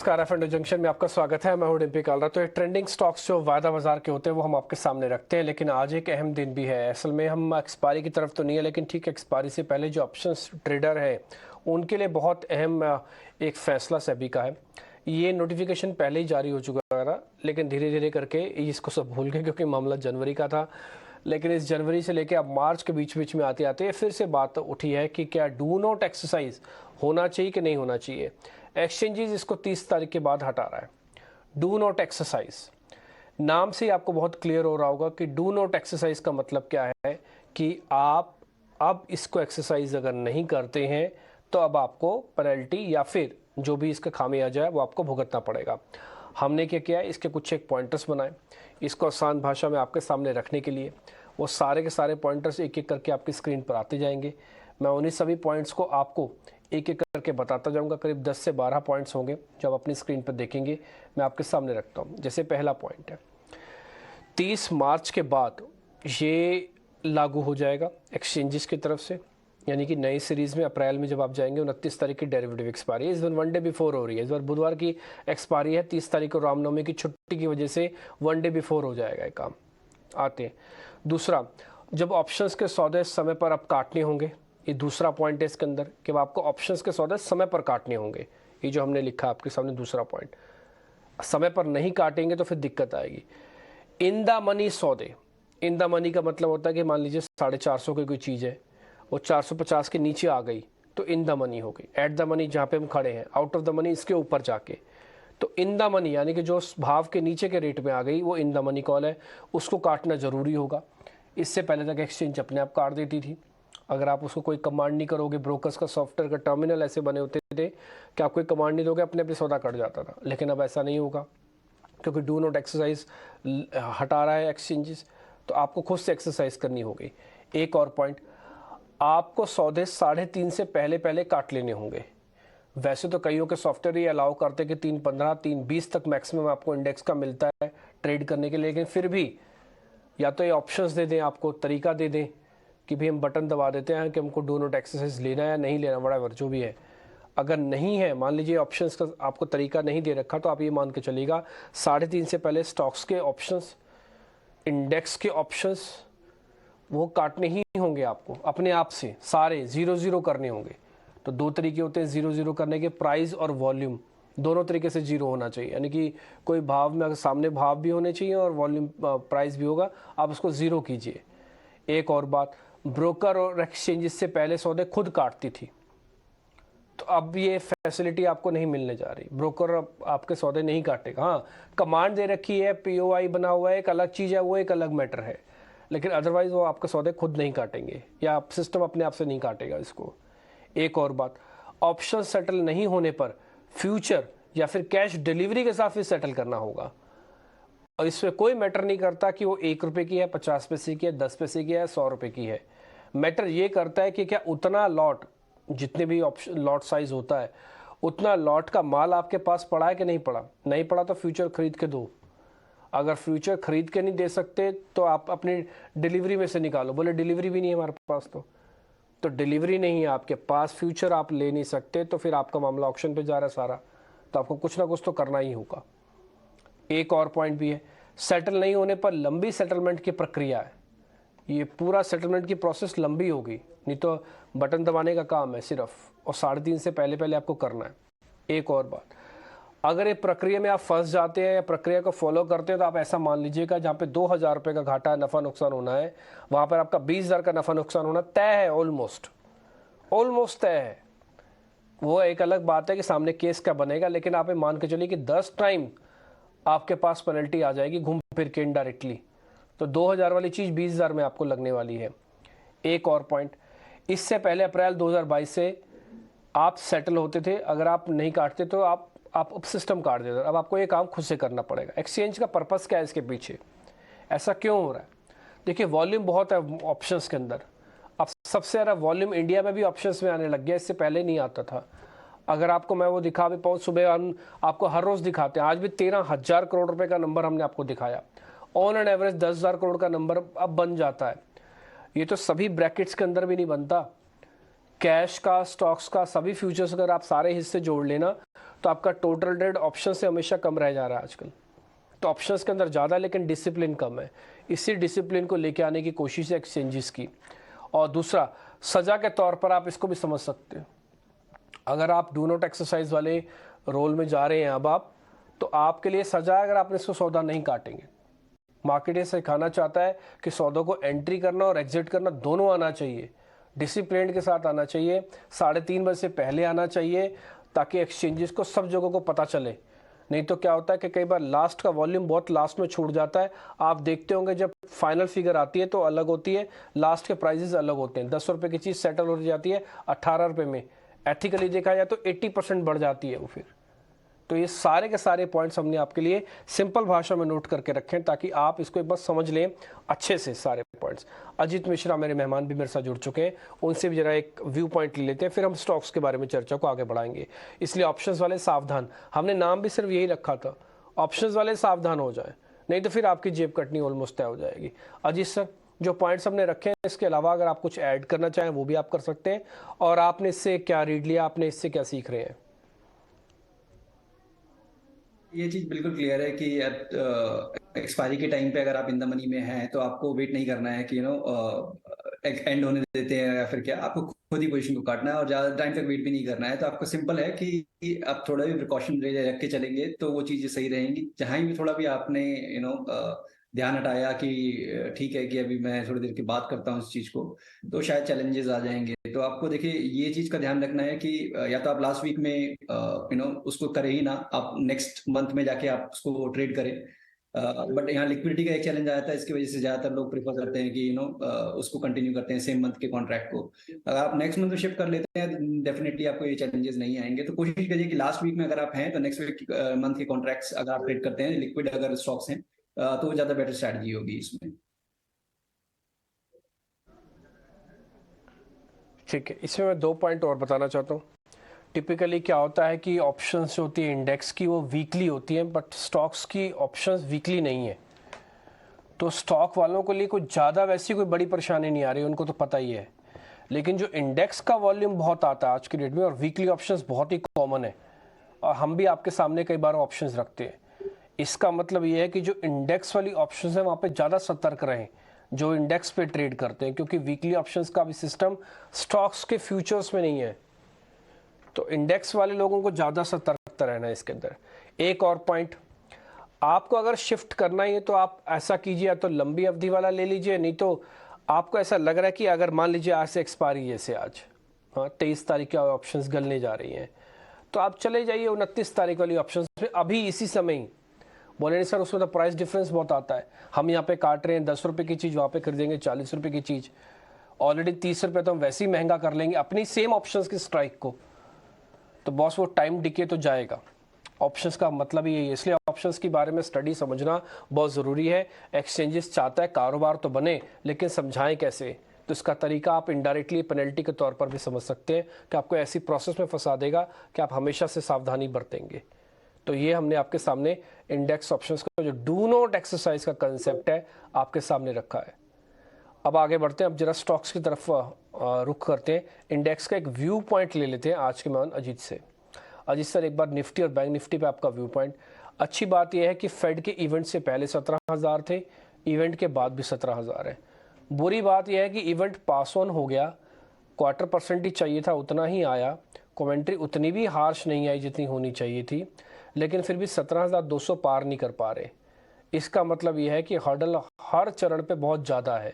नमस्कार, F junction में आपका स्वागत है। मैं हूं डिम्पी कालरा। तो ये ट्रेंडिंग स्टॉक्स जो वायदा बाजार के होते हैं वो हम आपके सामने रखते हैं, लेकिन आज एक अहम दिन भी है। असल में हम एक्सपायरी की तरफ तो नहीं है, लेकिन ठीक एक्सपायरी से पहले जो ऑप्शंस ट्रेडर है उनके लिए बहुत अहम एक फैसला सेबी का है। ये नोटिफिकेशन पहले ही जारी हो चुका था, लेकिन धीरे धीरे करके इसको सब भूल गए क्योंकि मामला जनवरी का था। लेकिन इस जनवरी से लेकर अब मार्च के बीच बीच में आते आते फिर से बात उठी है कि क्या डू नॉट एक्सरसाइज होना चाहिए कि नहीं होना चाहिए। एक्सचेंजेस इसको 30 तारीख के बाद हटा रहा है। डू नॉट एक्सरसाइज नाम से ही आपको बहुत क्लियर हो रहा होगा कि डू नॉट एक्सरसाइज का मतलब क्या है कि आप अब इसको एक्सरसाइज अगर नहीं करते हैं तो अब आपको पेनल्टी या फिर जो भी इसका खामियाजा है वो आपको भुगतना पड़ेगा। हमने क्या किया, इसके कुछ एक पॉइंटर्स बनाए इसको आसान भाषा में आपके सामने रखने के लिए। वो सारे के सारे पॉइंटर्स एक एक करके आपकी स्क्रीन पर आते जाएंगे। मैं उन्हीं सभी पॉइंट्स को आपको एक एक करके बताता जाऊंगा। करीब 10 से 12 पॉइंट्स होंगे जो आप अपनी स्क्रीन पर देखेंगे, मैं आपके सामने रखता हूं। जैसे पहला पॉइंट है, 30 मार्च के बाद ये लागू हो जाएगा एक्सचेंजेस की तरफ से, यानी कि नई सीरीज में अप्रैल में जब आप जाएंगे 29 तारीख की डेरिवेटिव एक्सपायरी इस बार 1 डे बिफोर हो रही है। इस बार बुधवार की एक्सपायरी है, 30 तारीख को रामनवमी की छुट्टी की वजह से 1 डे बिफोर हो जाएगा ये काम। आते हैं दूसरा, जब ऑप्शंस के सौदे समय पर आप काटने होंगे, ये दूसरा पॉइंट है इसके अंदर कि आपको ऑप्शंस के सौदे समय पर काटने होंगे। ये जो हमने लिखा आपके सामने दूसरा पॉइंट, समय पर नहीं काटेंगे तो फिर दिक्कत आएगी। इन द मनी सौदे, इन द मनी का मतलब होता है कि मान लीजिए 450 की कोई चीज़ है, वो 450 के नीचे आ गई तो इन द मनी हो गई। एट द मनी जहाँ पे हम खड़े हैं, आउट ऑफ द मनी इसके ऊपर जाके, तो इन द मनी यानी कि जो भाव के नीचे के रेट में आ गई वो इन द मनी कॉल है, उसको काटना ज़रूरी होगा। इससे पहले तक एक्सचेंज अपने आप काट देती थी, अगर आप उसको कोई कमांड नहीं करोगे। ब्रोकर्स का सॉफ्टवेयर का टर्मिनल ऐसे बने होते थे कि आप कोई कमांड नहीं दोगे अपने आप सौदा कट जाता था, लेकिन अब ऐसा नहीं होगा क्योंकि डू नॉट एक्सरसाइज हटा रहा है एक्सचेंजेस, तो आपको खुद से एक्सरसाइज करनी होगी। एक और पॉइंट, आपको सौदे 3:30 से पहले पहले काट लेने होंगे। वैसे तो कईयों के सॉफ्टवेयर ये अलाउ करते कि 3:15 3:20 तक मैक्सिमम आपको इंडेक्स का मिलता है ट्रेड करने के लिए, लेकिन फिर भी या तो ये ऑप्शंस दे दें, आपको तरीका दे दें कि भाई हम बटन दबा देते हैं कि हमको डू नॉट एक्सरसाइज लेना है या नहीं लेना, बराबर जो भी है। अगर नहीं है, मान लीजिए ऑप्शंस का आपको तरीका नहीं दे रखा, तो आप ये मान के चलिएगा 3:30 से पहले स्टॉक्स के ऑप्शंस, इंडेक्स के ऑप्शंस वो काटने ही होंगे आपको अपने आप से, सारे 0-0 करने होंगे। तो दो तरीके होते हैं 0-0 करने के, प्राइस और वॉल्यूम, दोनों तरीके से 0 होना चाहिए। यानी कि कोई भाव में अगर सामने भाव भी होने चाहिए और वॉल्यूम प्राइस भी होगा, आप उसको 0 कीजिए। एक और बात, ब्रोकर और एक्सचेंजेस से पहले सौदे खुद काटती थी, तो अब ये फैसिलिटी आपको नहीं मिलने जा रही। ब्रोकर अब आपके सौदे नहीं काटेगा। हाँ, कमांड दे रखी है, पीओआई बना हुआ है, एक अलग चीज़ है, वो एक अलग मैटर है, लेकिन अदरवाइज वो आपके सौदे खुद नहीं काटेंगे या सिस्टम अपने आप से नहीं काटेगा इसको। एक और बात, ऑप्शन सेटल नहीं होने पर फ्यूचर या फिर कैश डिलीवरी के साथ फिर सेटल करना होगा, और इसमें कोई मैटर नहीं करता कि वो 1 रुपये की है, 50 पैसे की है, 10 पैसे की है, 100 रुपये की है। मैटर ये करता है कि क्या उतना लॉट, जितने भी ऑप्शन लॉट साइज होता है, उतना लॉट का माल आपके पास पड़ा है कि नहीं पड़ा। नहीं पड़ा तो फ्यूचर खरीद के दो। अगर फ्यूचर खरीद के नहीं दे सकते तो आप अपनी डिलीवरी में से निकालो। बोले डिलीवरी भी नहीं है हमारे पास, तो डिलीवरी नहीं है आपके पास, फ्यूचर आप ले नहीं सकते, तो फिर आपका मामला ऑक्शन पे जा रहा है सारा, तो आपको कुछ ना कुछ तो करना ही होगा। एक और पॉइंट भी है, सेटल नहीं होने पर लंबी सेटलमेंट की प्रक्रिया है। ये पूरा सेटलमेंट की प्रोसेस लंबी होगी, नहीं तो बटन दबाने का काम है सिर्फ, और 3:30 से पहले पहले आपको करना है। एक और बात, अगर ये प्रक्रिया में आप फंस जाते हैं या प्रक्रिया को फॉलो करते हैं, तो आप ऐसा मान लीजिएगा जहाँ पे 2,000 रुपये का घाटा नफ़ा नुकसान होना है, वहाँ पर आपका 20,000 का नफ़ा नुकसान होना तय है। ऑलमोस्ट तय है। वो एक अलग बात है कि सामने केस क्या बनेगा, लेकिन आप ये मान के चलिए कि 10 टाइम आपके पास पेनल्टी आ जाएगी घूम फिर के इनडायरेक्टली, तो 2,000 वाली चीज़ 20,000 में आपको लगने वाली है। एक और पॉइंट, इससे पहले अप्रैल 2022 से आप सेटल होते थे, अगर आप नहीं काटते तो आप उप सिस्टम काट देते। अब आपको ये काम खुद से करना पड़ेगा। एक्सचेंज का पर्पस क्या है इसके पीछे, ऐसा क्यों हो रहा है? देखिए, वॉल्यूम बहुत है ऑप्शंस के अंदर। अब सबसे ज़्यादा वॉल्यूम इंडिया में भी ऑप्शंस में आने लग गया, इससे पहले नहीं आता था। अगर आपको मैं वो दिखा भी पाऊँ, सुबह हम आपको हर रोज़ दिखाते हैं, आज भी 13,000 करोड़ रुपए का नंबर हमने आपको दिखाया। ऑन एन एवरेज 10,000 करोड़ का नंबर अब बन जाता है। ये तो सभी ब्रैकेट्स के अंदर भी नहीं बनता। कैश का, स्टॉक्स का, सभी फ्यूचर्स अगर आप सारे हिस्से जोड़ लेना तो आपका टोटल ट्रेड ऑप्शन से हमेशा कम रह जा रहा है आजकल। तो ऑप्शंस के अंदर ज़्यादा लेकिन डिसिप्लिन कम है। इसी डिसिप्लिन को लेके आने की कोशिश है एक्सचेंजेस की। और दूसरा, सज़ा के तौर पर आप इसको भी समझ सकते हो। अगर आप डू नॉट एक्सरसाइज वाले रोल में जा रहे हैं अब आप, तो आपके लिए सज़ा है अगर आपने इसको सौदा नहीं काटेंगे। मार्केट ये सिखाना चाहता है कि सौदों को एंट्री करना और एग्जिट करना दोनों आना चाहिए, डिसिप्लिन के साथ आना चाहिए, 3:30 बजे से पहले आना चाहिए, ताकि एक्सचेंजेस को सब जगहों को पता चले। नहीं तो क्या होता है कि कई बार लास्ट का वॉल्यूम बहुत लास्ट में छूट जाता है। आप देखते होंगे जब फाइनल फिगर आती है तो अलग होती है, लास्ट के प्राइजेस अलग होते हैं। 10 रुपये की चीज़ सेटल हो जाती है 18 रुपये में। एथिकली देखा जाए तो 80% बढ़ जाती है वो फिर। तो ये सारे के सारे पॉइंट्स हमने आपके लिए सिंपल भाषा में नोट करके रखे हैं, ताकि आप इसको एक बार समझ लें अच्छे से सारे पॉइंट्स। अजीत मिश्रा मेरे मेहमान भी मेरे साथ जुड़ चुके हैं, उनसे भी जरा एक व्यू पॉइंट ले लेते हैं, फिर हम स्टॉक्स के बारे में चर्चा को आगे बढ़ाएंगे। इसलिए ऑप्शंस वाले सावधान, हमने नाम भी सिर्फ यही रखा था, ऑप्शंस वाले सावधान हो जाए, नहीं तो फिर आपकी जेब कटनी ऑलमोस्ट तय हो जाएगी। अजीत सर, जो पॉइंट्स हमने रखे हैं इसके अलावा अगर आप कुछ ऐड करना चाहें वो भी आप कर सकते हैं, और आपने इससे क्या रीड लिया, आपने इससे क्या सीख रहे हैं? ये चीज बिल्कुल क्लियर है कि एक्सपायरी के टाइम पे अगर आप इन द मनी में हैं तो आपको वेट नहीं करना है कि एंड होने देते हैं या फिर क्या, आपको खुद ही पोजीशन को काटना है और ज्यादा टाइम तक वेट भी नहीं करना है। तो आपको सिंपल है कि आप थोड़ा भी प्रिकॉशन रख के चलेंगे तो वो चीजें सही रहेंगी। जहां भी थोड़ा भी आपने ध्यान हटाया कि ठीक है कि अभी मैं थोड़ी देर के बाद करता हूँ इस चीज को, तो शायद चैलेंजेस आ जाएंगे। तो आपको देखिए ये चीज का ध्यान रखना है कि या तो आप लास्ट वीक में उसको करें ही ना, आप नेक्स्ट मंथ में जाके आप उसको ट्रेड करें। बट यहाँ लिक्विडिटी का एक चैलेंज आया था, इसकी वजह से ज्यादातर लोग प्रेफर करते हैं कि उसको कंटिन्यू करते हैं सेम मंथ के कॉन्ट्रैक्ट को। अगर आप नेक्स्ट मंथ में शिफ्ट कर लेते हैं डेफिनेटली आपको ये चैलेंजेस नहीं आएंगे। तो कोशिश करिए कि लास्ट वीक में अगर आप हैं तो नेक्स्ट वीक मंथ के कॉन्ट्रैक्ट्स अगर आप ट्रेड करते हैं लिक्विड अगर स्टॉक्स हैं, तो वो ज्यादा बेटर स्ट्रैटेजी होगी इसमें। ठीक है, इसमें मैं 2 पॉइंट और बताना चाहता हूँ। टिपिकली क्या होता है कि ऑप्शंस जो होती है इंडेक्स की वो वीकली होती हैं, बट स्टॉक्स की ऑप्शंस वीकली नहीं है। तो स्टॉक वालों के लिए कुछ ज़्यादा वैसी कोई बड़ी परेशानी नहीं आ रही, उनको तो पता ही है। लेकिन जो इंडेक्स का वॉल्यूम बहुत आता है आज की डेट में, और वीकली ऑप्शंस बहुत ही कॉमन है, और हम भी आपके सामने कई बार ऑप्शंस रखते हैं। इसका मतलब ये है कि जो इंडेक्स वाली ऑप्शंस हैं वहाँ पे ज़्यादा सतर्क रहें जो इंडेक्स पे ट्रेड करते हैं, क्योंकि वीकली ऑप्शंस का भी सिस्टम स्टॉक्स के फ्यूचर्स में नहीं है। तो इंडेक्स वाले लोगों को ज़्यादा सतर्कता रहना है इसके अंदर। एक और पॉइंट, आपको अगर शिफ्ट करना ही है तो आप ऐसा कीजिए, या तो लंबी अवधि वाला ले लीजिए, नहीं तो आपको ऐसा लग रहा है कि अगर मान लीजिए आज से एक्सपायरी, जैसे आज 23 तारीख के ऑप्शंस गलने जा रही हैं, तो आप चले जाइए 29 तारीख वाली ऑप्शंस पे अभी इसी समय ही। बोले नहीं सर उसमें तो प्राइस डिफरेंस बहुत आता है, हम यहाँ पे काट रहे हैं 10 रुपये की चीज़ वहाँ पे खरीदेंगे 40 रुपये की चीज़, ऑलरेडी 30 रुपये तो हम वैसे ही महंगा कर लेंगे अपनी सेम ऑप्शंस की स्ट्राइक को, तो बॉस वो टाइम डिके तो जाएगा। ऑप्शंस का मतलब ही यही है, इसलिए ऑप्शंस के बारे में स्टडी समझना बहुत ज़रूरी है। एक्सचेंजेस चाहता है कारोबार तो बने, लेकिन समझाएं कैसे, तो इसका तरीका आप इनडायरेक्टली पेनल्टी के तौर पर भी समझ सकते हैं कि आपको ऐसी प्रोसेस में फंसा देगा कि आप हमेशा से सावधानी बरतेंगे। तो ये हमने आपके सामने इंडेक्स ऑप्शंस का जो डू नॉट एक्सरसाइज का कंसेप्ट है आपके सामने रखा है। अब आगे बढ़ते हैं, अब जरा स्टॉक्स की तरफ रुख करते हैं। इंडेक्स का एक व्यू पॉइंट ले लेते हैं आज के मेहमान अजीत से। अजीत सर, एक बार निफ्टी और बैंक निफ्टी पे आपका व्यू पॉइंट। अच्छी बात यह है कि फेड के इवेंट से पहले 17,000 थे, इवेंट के बाद भी 17,000 है। बुरी बात यह है कि इवेंट पास ऑन हो गया, 0.25% ही चाहिए था उतना ही आया, कमेंट्री उतनी भी हार्श नहीं आई जितनी होनी चाहिए थी, लेकिन फिर भी 17,200 पार नहीं कर पा रहे। इसका मतलब यह है कि हर्डल हर चरण पे बहुत ज़्यादा है।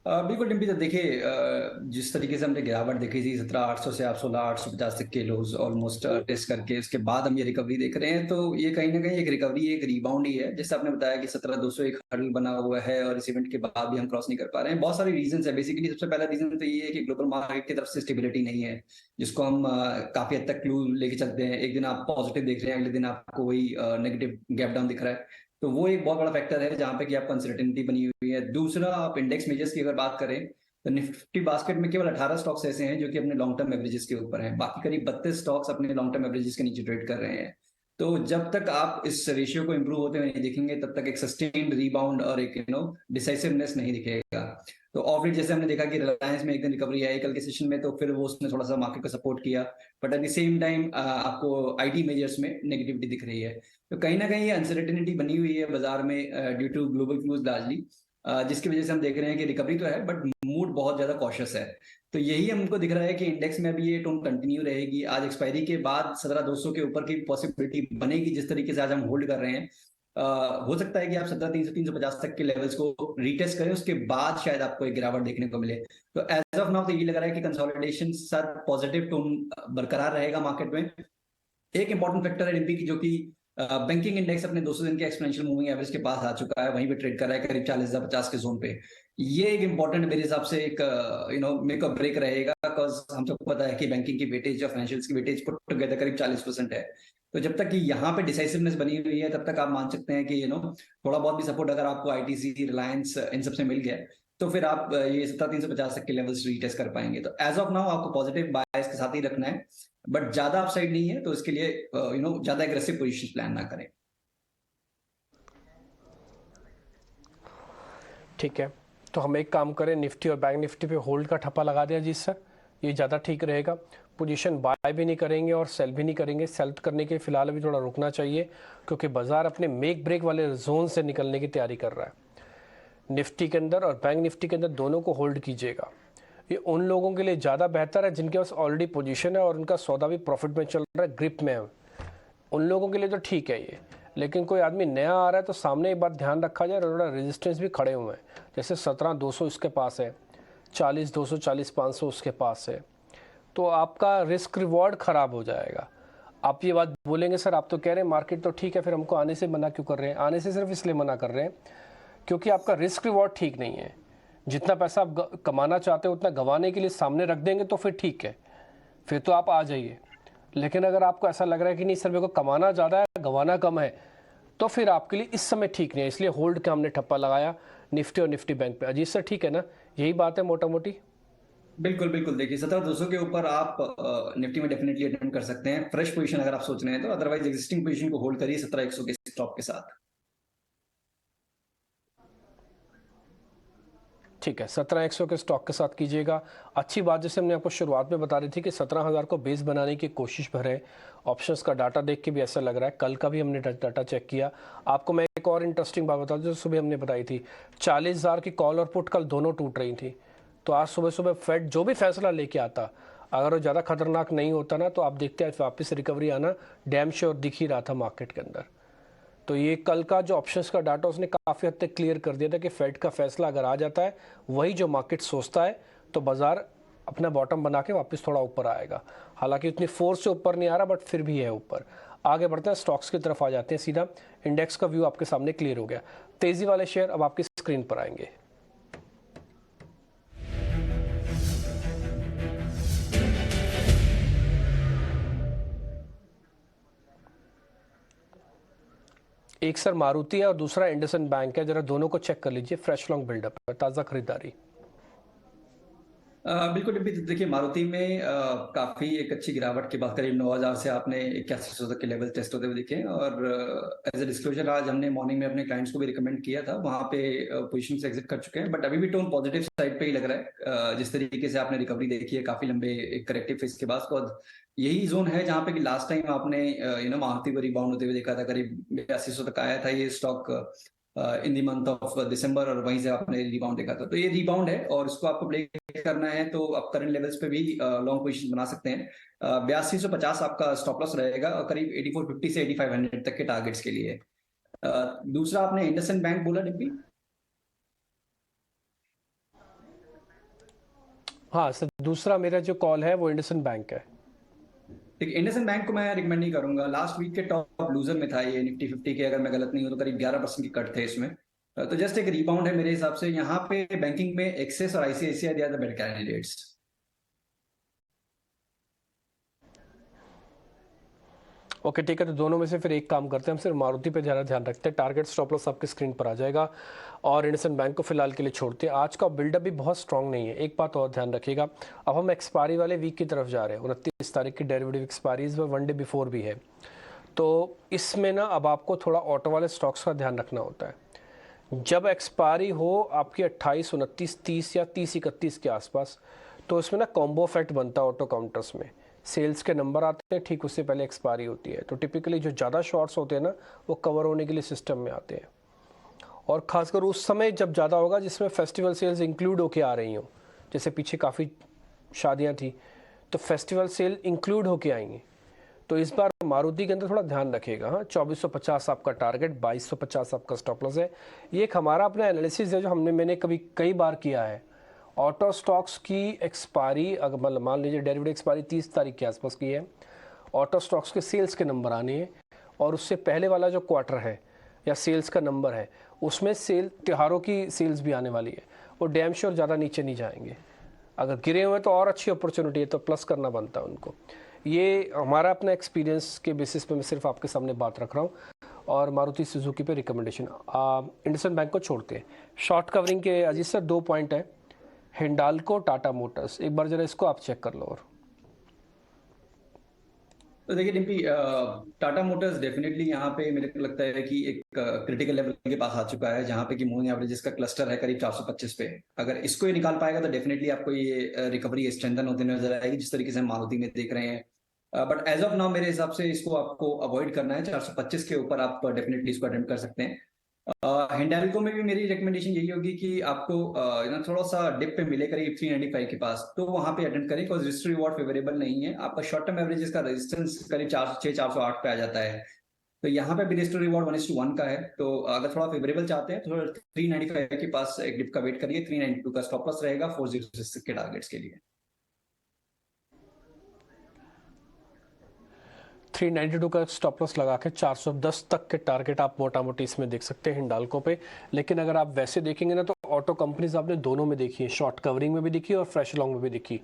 बिल्कुल डिम्पी, तो देखिए जिस तरीके से हमने गिरावट देखी थी 17,800 से आप 16,850 तक के लोज ऑलमोस्ट टेस्ट करके उसके बाद हम ये रिकवरी देख रहे हैं, तो ये कहीं ना कहीं एक रिकवरी एक रिबाउंड ही है। जैसे आपने बताया कि 17,200 एक हर्डल बना हुआ है और इस इवेंट के बाद भी हम क्रॉस नहीं कर पा रहे हैं। बहुत सारे रीजन है। बेसिकली सबसे पहला रीजन तो ये है कि ग्लोबल मार्केट की तरफ से स्टेबिलिटी नहीं है, जिसको हम काफी हद तक क्लू लेके चलते हैं। एक दिन आप पॉजिटिव देख रहे हैं, अगले दिन आपको वही नेगेटिव गैप डाउन दिख रहा है। तो वो एक बहुत बड़ा फैक्टर है जहां पे कि आपको अनसर्टेनिटी बनी हुई है। दूसरा, आप इंडेक्स मेजर्स की अगर बात करें तो निफ्टी बास्केट में केवल 18 स्टॉक्स ऐसे हैं जो कि अपने लॉन्ग टर्म एवरेजेस के ऊपर हैं, बाकी करीब 32 स्टॉक्स अपने लॉन्ग टर्म एवरेजेस के नीचे ट्रेड कर रहे हैं। तो जब तक आप इस रेशियो को इंप्रूव होते हुए नहीं देखेंगे तब तक एक सस्टेन्ड रीबाउंड और एक डिसाइसिवनेस नहीं दिखेगा। तो ऑफ लेट जैसे हमने देखा कि रिलायंस में एक दिन रिकवरी आई कल के सेशन में, तो फिर वो उसने थोड़ा सा मार्केट को सपोर्ट किया, but at the same time आपको आईटी मेजर्स में नेगेटिविटी दिख रही है। तो कहीं ना कहीं अनसर्टेनिटी बनी हुई है बाजार में due to global cues largely, जिसकी वजह से हम देख रहे हैं कि रिकवरी तो है बट मूड बहुत ज्यादा कॉशियस है। तो यही हमको दिख रहा है कि इंडेक्स में अभी ये टोन कंटिन्यू रहेगी। आज एक्सपायरी के बाद 17,200 के ऊपर की पॉसिबिलिटी बनेगी जिस तरीके से आज हम होल्ड कर रहे हैं। हो सकता है कि आप 17,300 350 तक के लेवल्स को रीटेस्ट करें, उसके बाद शायद आपको एक गिरावट देखने को मिले। तो एज ऑफ नाउ तो ये लग रहा है कि कंसोलिडेशन साथ पॉजिटिव टोन बरकरार रहेगा मार्केट में। एक इंपॉर्टेंट फैक्टर है डिम्पी की, जो कि बैंकिंग इंडेक्स अपने 200 दिन के एक्सपोनेंशियल मूविंग एवरेज के पास आ चुका है, वहीं पे ट्रेड कर रहा है करीब 40,050 के जोन पे। ये एक इंपॉर्टेंट मेरे हिसाब से एक मेक और ब्रेक रहेगा, बिकॉज हम सबको पता है कि बैंकिंग की वेटेज और फाइनेंशियल्स की वेटेज पुट टुगेदर करीब 40% है। तो जब तक कि यहाँ पे डिसाइसिवनेस बनी हुई है तब तक आप मान सकते हैं कि थोड़ा बहुत भी सपोर्ट अगर आपको आईटीसी, रिलायंस इन सबसे मिल गया तो फिर आप ये 17,350 तक के लेवल्स रीटेस्ट कर पाएंगे। तो एज ऑफ नाउ आपको पॉजिटिव बायस के साथ ही रखना है, बट ज्यादा अपसाइड नहीं है, तो इसके लिए ज्यादा एग्रेसिव पोजीशन प्लान ना करें। ठीक है, तो हम एक काम करें, निफ्टी और बैंक निफ्टी पे होल्ड का ठप्पा लगा दिया जी सर, ये ज़्यादा ठीक रहेगा। पोजीशन बाय भी नहीं करेंगे और सेल भी नहीं करेंगे। सेल करने के फिलहाल अभी थोड़ा रुकना चाहिए क्योंकि बाजार अपने मेक ब्रेक वाले जोन से निकलने की तैयारी कर रहा है। निफ्टी के अंदर और बैंक निफ्टी के अंदर दोनों को होल्ड कीजिएगा। ये उन लोगों के लिए ज़्यादा बेहतर है जिनके पास ऑलरेडी पोजीशन है और उनका सौदा भी प्रॉफिट में चल रहा है, ग्रिप में है। उन लोगों के लिए तो ठीक है ये, लेकिन कोई आदमी नया आ रहा है तो सामने एक बात ध्यान रखा जाए, थोड़ा रेजिस्टेंस भी खड़े हुए हैं। जैसे 17,200 इसके पास है, 40,200 40,500 उसके पास है, तो आपका रिस्क रिवॉर्ड ख़राब हो जाएगा। आप ये बात बोलेंगे सर आप तो कह रहे हैं मार्केट तो ठीक है, फिर हमको आने से मना क्यों कर रहे हैं? आने से सिर्फ इसलिए मना कर रहे हैं क्योंकि आपका रिस्क रिवॉर्ड ठीक नहीं है। जितना पैसा आप कमाना चाहते हो उतना गंवाने के लिए सामने रख देंगे तो फिर ठीक है, फिर तो आप आ जाइए। लेकिन अगर आपको ऐसा लग रहा है कि नहीं सर मेरे को कमाना ज़्यादा है गंवाना कम है, तो फिर आपके लिए इस समय ठीक नहीं है, इसलिए होल्ड का हमने ठप्पा लगाया निफ्टी और निफ्टी बैंक पे। अजीत सर ठीक है ना, यही बात है मोटा मोटी? बिल्कुल बिल्कुल, देखिए 17,200 के ऊपर आप निफ्टी में डेफिनेटली अटेम्प्ट कर सकते हैं फ्रेश पोजीशन अगर आप सोच रहे हैं तो, अदरवाइज एग्जिस्टिंग पोजीशन को होल्ड करिए 17,100 के स्टॉप के साथ। ठीक है, 17,100 के स्टॉक के साथ कीजिएगा। अच्छी बात जैसे हमने आपको शुरुआत में बता रही थी कि 17,000 को बेस बनाने की कोशिश भर है। ऑप्शंस का डाटा देख के भी ऐसा लग रहा है, कल का भी हमने डाटा चेक किया। आपको मैं एक और इंटरेस्टिंग बात बता दूं जो सुबह हमने बताई थी, 40,000 की कॉल और पुट कल दोनों टूट रही थी। तो आज सुबह सुबह फेड जो भी फैसला लेके आता, अगर वो ज़्यादा खतरनाक नहीं होता ना तो आप देखते हैं वापस रिकवरी आना डैम श्योर दिख ही रहा था मार्केट के अंदर। तो ये कल का जो ऑप्शंस का डाटा उसने काफ़ी हद तक क्लियर कर दिया था कि फेड का फैसला अगर आ जाता है वही जो मार्केट सोचता है तो बाजार अपना बॉटम बना के वापस थोड़ा ऊपर आएगा। हालांकि उतनी फोर्स से ऊपर नहीं आ रहा बट फिर भी है ऊपर। आगे बढ़ते हैं, स्टॉक्स की तरफ आ जाते हैं सीधा। इंडेक्स का व्यू आपके सामने क्लियर हो गया। तेज़ी वाले शेयर अब आपकी स्क्रीन पर आएंगे। एक सर मारुति है और दूसरा इंडसइंड बैंक है, जरा दोनों को चेक कर लीजिए। फ्रेश लॉन्ग बिल्डअप है, ताज़ा खरीदारी। बिल्कुल डिम्पी, देखिए मारुति में काफी एक अच्छी गिरावट के बाद करीब 9,000 से आपने 8100 तक के लेवल टेस्ट होते हुए दिखे, और एज ए डिस्क्लोजर आज हमने मॉर्निंग में अपने क्लाइंट्स को भी रिकमेंड किया था, वहां पे पोजीशन से एग्जिट कर चुके हैं, बट अभी भी टोन पॉजिटिव साइड पे ही लग रहा है। जिस तरीके से आपने रिकवरी देखी है काफी लंबे एक करेक्टिव फेज के बाद, यही जोन है जहां पे कि लास्ट टाइम आपने मारुति को रिबाउंड होते हुए देखा था, करीब 8200 तक आया था ये stock in the month of December, और वहीं से आपने रिबाउंड देखा था। तो ये रिबाउंड है और इसको आपको प्ले करना है तो आप करंट लेवल्स पे भी लॉन्ग पोजीशन बना सकते हैं। 8250 आपका स्टॉप लॉस रहेगा और करीब 8450 से 8500 तक के टारगेट्स के लिए। दूसरा आपने इंडसइंड बैंक बोला डिम्पी? हाँ सर, दूसरा मेरा जो कॉल है वो इंडसइंड बैंक है। ठीक, इंडसइंड बैंक को मैं रिकमेंड नहीं करूंगा। लास्ट वीक के टॉप लूजर में था ये निफ्टी 50 के, अगर मैं गलत नहीं हूं तो करीब 11% की कट थे इसमें। तो जस्ट एक रिबाउंड है मेरे हिसाब से। यहाँ पे बैंकिंग में एक्सेस और ICICI they are the better candidates. Okay ठीक है, तो दोनों में से फिर एक काम करते हैं, हम सिर्फ मारुति पे ज़्यादा ध्यान रखते हैं। टारगेट स्टॉप लॉस आपकी स्क्रीन पर आ जाएगा और इंडसइंड बैंक को फिलहाल के लिए छोड़ते हैं। आज का बिल्डअप भी बहुत स्ट्रांग नहीं है, एक बात और ध्यान रखिएगा। अब हम एक्सपायरी वाले वीक की तरफ जा रहे हैं, 29 तारीख की डेरिवेटिव एक्सपायरीज व वन डे बिफोर भी है। तो इसमें ना अब आपको थोड़ा ऑटो वाले स्टॉक्स का ध्यान रखना होता है। जब एक्सपायरी हो आपकी 28, 29, 30 या 30, 31 के आसपास, तो इसमें ना कॉम्बो इफेक्ट बनता है ऑटो काउंटर्स में। सेल्स के नंबर आते हैं, ठीक उससे पहले एक्सपायरी होती है, तो टिपिकली जो ज़्यादा शॉर्ट्स होते हैं ना वो कवर होने के लिए सिस्टम में आते हैं। और ख़ासकर उस समय जब ज़्यादा होगा जिसमें फेस्टिवल सेल्स इंक्लूड होके आ रही हों, जैसे पीछे काफ़ी शादियां थी तो फेस्टिवल सेल इंक्लूड होके आएंगी। तो इस बार मारुति के अंदर थोड़ा ध्यान रखिएगा। हाँ, 2450 आपका टारगेट, 2250 आपका स्टॉप लॉस है। ये एक हमारा अपना एनालिसिस है जो मैंने कई बार किया है। ऑटो स्टॉक्स की एक्सपायरी अगर मतलब मान लीजिए डेरिवेटिव एक्सपायरी 30 तारीख के आसपास की है, ऑटो स्टॉक्स के सेल्स के नंबर आने हैं और उससे पहले वाला जो क्वार्टर है या सेल्स का नंबर है उसमें त्योहारों की सेल्स भी आने वाली है, वो डैम श्योर ज़्यादा नीचे नहीं जाएंगे। अगर गिरे हुए तो और अच्छी अपॉर्चुनिटी है, तो प्लस करना बनता है उनको। ये हमारा अपना एक्सपीरियंस के बेसिस पे मैं सिर्फ आपके सामने बात रख रहा हूँ। और मारुति सुजुकी पे रिकमेंडेशन, इंडसइंड बैंक को छोड़ते हैं। शॉर्ट कवरिंग के अजीत सर 2 पॉइंट है, हिंडाल्को, टाटा मोटर्स, एक बार जरा इसको आप चेक कर लो। और तो देखिए डिम्पी, टाटा मोटर्स डेफिनेटली यहाँ पे मेरे को लगता है कि एक क्रिटिकल लेवल के पास आ चुका है, जहाँ पे कि मूविंग एवरेजेस का क्लस्टर है करीब 425 पे। अगर इसको ही निकाल पाएगा तो डेफिनेटली आपको ये रिकवरी स्ट्रेंथन होते नजर आएगी, जिस तरीके से हम मारुति में देख रहे हैं। बट एज ऑफ नाउ मेरे हिसाब से इसको आपको अवॉइड करना है। 425 के ऊपर आप डेफिनेटली इसको अटेम्प्ट कर सकते हैं। हिंडाल्को में भी मेरी रिकमेंडेशन यही होगी कि आपको थोड़ा सा डिप पे मिले करीब 395 के पास, तो वहां पे अटेम्प्ट करें, बिकॉज रिस्क रिवॉर्ड फेवरेबल नहीं है। आपका शॉर्ट टर्म एवरेजेस का रेजिस्टेंस करीब 406, 408 पे आ जाता है। तो यहाँ पे भी रिस्क रिवॉर्ड 1:1 का है। तो अगर थोड़ा फेवरेबल चाहते हैं तो 395 के पास एक डिप का वेट करिए। 392 का स्टॉप लॉस रहेगा 406 के टारगेट्स के लिए। 392 का स्टॉप लॉस लगा के 410 तक के टारगेट आप मोटा मोटी इसमें देख सकते हैं हिंडाल्को पे। लेकिन अगर आप वैसे देखेंगे ना तो ऑटो कंपनीज आपने दोनों में देखी है, शॉर्ट कवरिंग में भी देखी और फ्रेश लॉन्ग में भी देखी।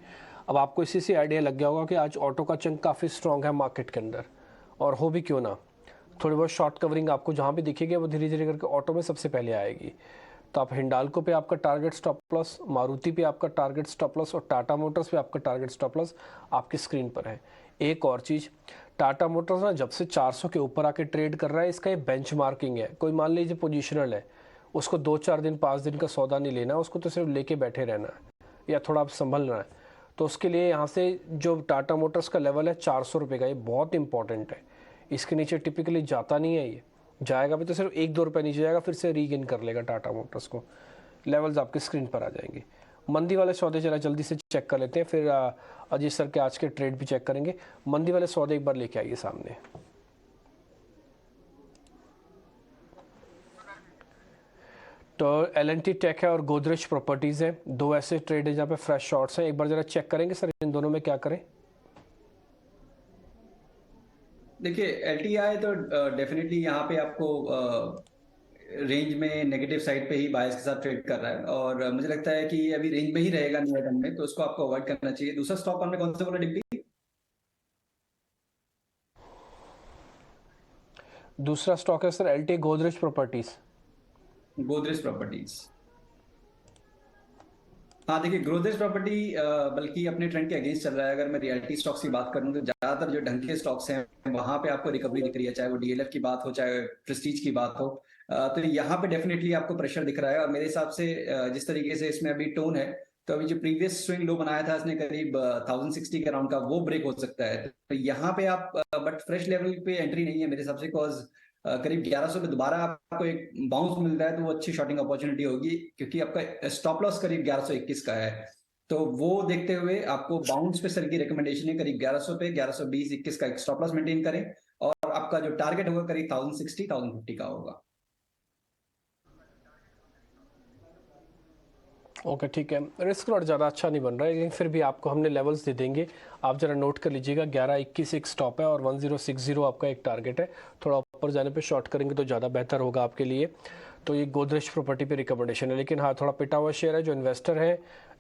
अब आपको इसी से आइडिया लग गया होगा कि आज ऑटो का चंक काफ़ी स्ट्रॉन्ग है मार्केट के अंदर, और हो भी क्यों ना। थोड़ी बहुत शॉर्ट कवरिंग आपको जहाँ भी दिखेगी वो धीरे धीरे करके ऑटो में सबसे पहले आएगी। तो आप हिंडाल्को पे आपका टारगेट स्टॉप लॉस, मारुति पे आपका टारगेट स्टॉप लॉस और टाटा मोटर्स पे आपका टारगेट स्टॉप लॉस आपकी स्क्रीन पर है। एक और चीज़, टाटा मोटर्स ना जब से 400 के ऊपर आके ट्रेड कर रहा है, इसका ये बेंचमार्किंग है। कोई मान लीजिए पोजिशनल है, उसको 2-4 दिन 5 दिन का सौदा नहीं लेना, उसको तो सिर्फ लेके बैठे रहना है या थोड़ा आप संभलना है। तो उसके लिए यहाँ से जो टाटा मोटर्स का लेवल है 400 रुपये का, ये बहुत इंपॉर्टेंट है। इसके नीचे टिपिकली जाता नहीं है, ये जाएगा भी तो सिर्फ 1-2 रुपये नीचे जाएगा, फिर से रीगेन कर लेगा टाटा मोटर्स को। लेवल्स आपकी स्क्रीन पर आ जाएंगे। मंदी वाले सौदे जरा जल्दी से चेक कर लेते हैं, फिर अजीत सर के आज के ट्रेड भी चेक करेंगे। मंदी वाले सौदे एक बार लेके आइए सामने। तो एल&टी टेक है और गोदरेज प्रॉपर्टीज है, दो ऐसे ट्रेड है जहाँ पे फ्रेश शॉर्ट्स हैं। एक बार जरा चेक करेंगे सर इन दोनों में क्या करें। देखिए एलटीआई तो डेफिनेटली यहाँ पे आपको रेंज में नेगेटिव साइड पे ही बायस के साथ ट्रेड कर रहा है, और मुझे लगता है कि अभी रेंज में ही रहेगा नियर टर्म में, तो उसको आपको अवॉइड करना चाहिए। दूसरा स्टॉक आपने कौन सा बोला डिप्टी? दूसरा स्टॉक है sir L&T Godrej properties. Godrej properties. हाँ देखिए, गोदरेज प्रॉपर्टी बल्कि अपने ट्रेंड के अगेंस्ट चल रहा है। अगर मैं रियलिटी स्टॉक्स की बात करूँ तो ज्यादातर जो ढंग के स्टॉक्स हैं वहां पे आपको रिकवरी दिख रही है, चाहे वो डीएलएफ की बात हो चाहे प्रेस्टीज की बात हो। तो यहाँ पे डेफिनेटली आपको प्रेशर दिख रहा है, और मेरे हिसाब से जिस तरीके से इसमें अभी टोन है, तो अभी जो प्रीवियस स्विंग लो बनाया था इसने करीब 1060 के अराउंड का, वो ब्रेक हो सकता है। तो यहाँ पे आप बट फ्रेश लेवल पे एंट्री नहीं है मेरे हिसाब से, कॉज करीब 1100 पे दोबारा आपको एक बाउंस मिल रहा है, तो वो अच्छी शॉर्टिंग अपॉर्चुनिटी होगी, क्योंकि आपका स्टॉप लॉस करीब 1121 का है। तो वो देखते हुए आपको बाउंस पे सर की रिकमेंडेशन है करीब 1100 पे 1120, 21 का एक स्टॉप लॉस मेंटेन करें, और आपका जो टारगेट होगा करीब 1060, 1050 का होगा। ओके ठीक है, रिस्क नॉट ज़्यादा अच्छा नहीं बन रहा है, लेकिन फिर भी आपको हमने लेवल्स दे देंगे, आप ज़रा नोट कर लीजिएगा। 1121 एक स्टॉप है और 1060 आपका एक टारगेट है। थोड़ा ऊपर जाने पे शॉर्ट करेंगे तो ज़्यादा बेहतर होगा आपके लिए। तो ये गोदरेज प्रॉपर्टी पे रिकमेंडेशन है, लेकिन हाँ थोड़ा पिटा हुआ शेयर है। जो इन्वेस्टर है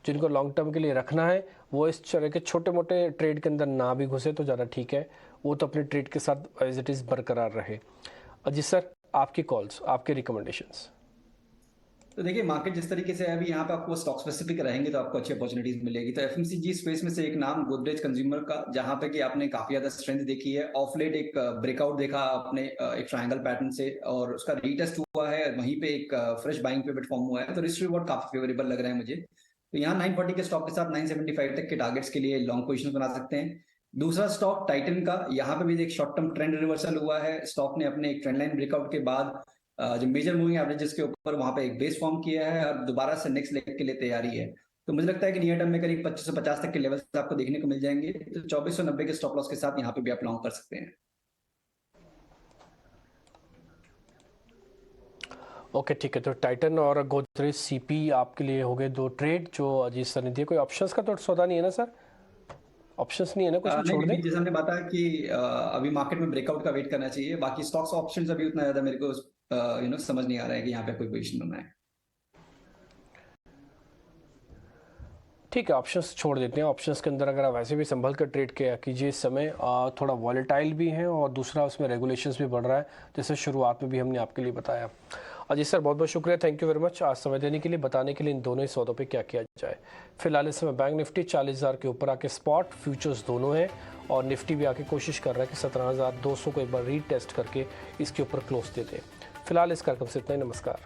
जिनको लॉन्ग टर्म के लिए रखना है वो इस तरह के छोटे मोटे ट्रेड के अंदर ना भी घुसे तो ज़्यादा ठीक है, वो तो अपने ट्रेड के साथ एज इट इज़ बरकरार रहे। अजीत सर आपकी कॉल्स, आपके रिकमेंडेशंस। तो देखिए मार्केट जिस तरीके से है अभी यहाँ पे आपको स्टॉक स्पेसिफिक रहेंगे तो आपको अच्छी अपॉर्चुनिटीज मिलेगी। तो एफएमसीजी स्पेस में से एक नाम गोदरेज कंज्यूमर का, जहां पे कि आपने काफी ज्यादा स्ट्रेंथ देखी है। ऑफ लेट एक ब्रेकआउट देखा आपने एक ट्रायंगल पैटर्न से, और उसका रीटेस्ट हुआ है, वहीं पे एक फ्रेश बाइंग पिवट फॉर्म हुआ है। तो रिस्क रिवॉर्ड काफी फेवरेबल लग रहा है मुझे। तो यहाँ 940 के स्टॉक के साथ 975 तक के टारगेट्स के लिए लॉन्ग पोजिशन बना सकते हैं। दूसरा स्टॉक टाइटन का, यहाँ पे भी एक शॉर्ट टर्म ट्रेंड रिवर्सल हुआ है। स्टॉक ने अपने एक ट्रेंड लाइन ब्रेकआउट के बाद जो मेजर मूविंग एवरेजेस के ऊपर वहां पे एक बेस फॉर्म किया है और दोबारा से नेक्स्ट लेग के लिए तैयारी है। तो मुझे लगता है कि नियर टर्म में करीब 2550 तक के लेवल्स आपको देखने को मिल जाएंगे। तो 2490 के स्टॉप लॉस के साथ यहाँ पे भी आप लॉन्ग कर सकते हैं। ओके ठीक है, तो टाइटन और गोदरेज सीपी आपके लिए हो गए 2 ट्रेड जो अजीत सर ने दिए। कोई ऑप्शंस का तो सौदा नहीं है ना सर? ऑप्शंस नहीं है ना कुछ भी नहीं छोड़ दें? नहीं, जैसे हमने बताया कि अभी मार्केट में ब्रेकआउट का वेट करना चाहिए। बाकी स्टॉक्स ऑप्शंस अभी उतना ज्यादा मेरे को समझ नहीं आ रहा है कि यहाँ पे कोई पोजीशन बनना है। ठीक है, ऑप्शंस छोड़ देते हैं। ऑप्शंस के अंदर अगर आप वैसे भी संभल कर ट्रेड किया कीजिए इस समय, थोड़ा वॉलेटाइल भी है और दूसरा उसमें रेगुलेशंस भी बढ़ रहा है, जैसे शुरुआत में भी हमने आपके लिए बताया। अजीत सर बहुत बहुत शुक्रिया, थैंक यू वेरी मच आज समय देने के लिए, बताने के लिए इन दोनों ही सौदों पे क्या किया जाए। फिलहाल इस समय बैंक निफ्टी 40,000 के ऊपर आके स्पॉट फ्यूचर्स दोनों हैं, और निफ्टी भी आके कोशिश कर रहा है कि 17,200 को एक बार रीटेस्ट करके इसके ऊपर क्लोज देते हैं। फिलहाल इस कार्यक्रम से इतना ही, नमस्कार।